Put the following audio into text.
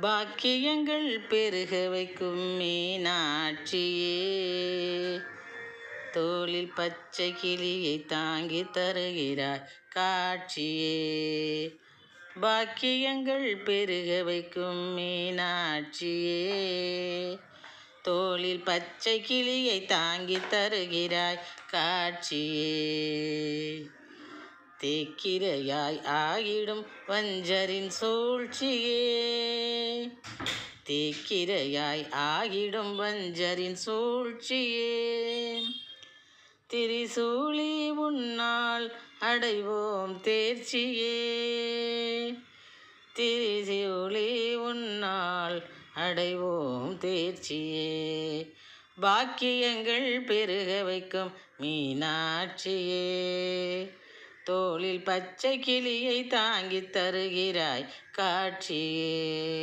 பாக்கியங்கள் பெருக வைக்கும் மீனாட்சியே, தோளில் பச்சை கிளியை தாங்கி தருகிறாய் காட்சியே. பாக்கியங்கள் பெருக வைக்கும் மீனாட்சியே, தோளில் பச்சை கிளியை தாங்கி தருகிறாய் காட்சியே. தேக்கிரையாய் ஆகிடும் வஞ்சரின் சூழ்ச்சியே, தேக்கிரையாய் ஆகிடும் வஞ்சரின் சூழ்ச்சியே. திரிசூலி உன்னால் அடைவோம் தேர்ச்சியே, திரிசூலி உன்னால் அடைவோம் தேர்ச்சியே. பாக்கியங்கள் பெருக வைக்கும் மீனாட்சியே, தோளில் பச்சை கிளியை தாங்கி தருகிறாய் காட்சியே.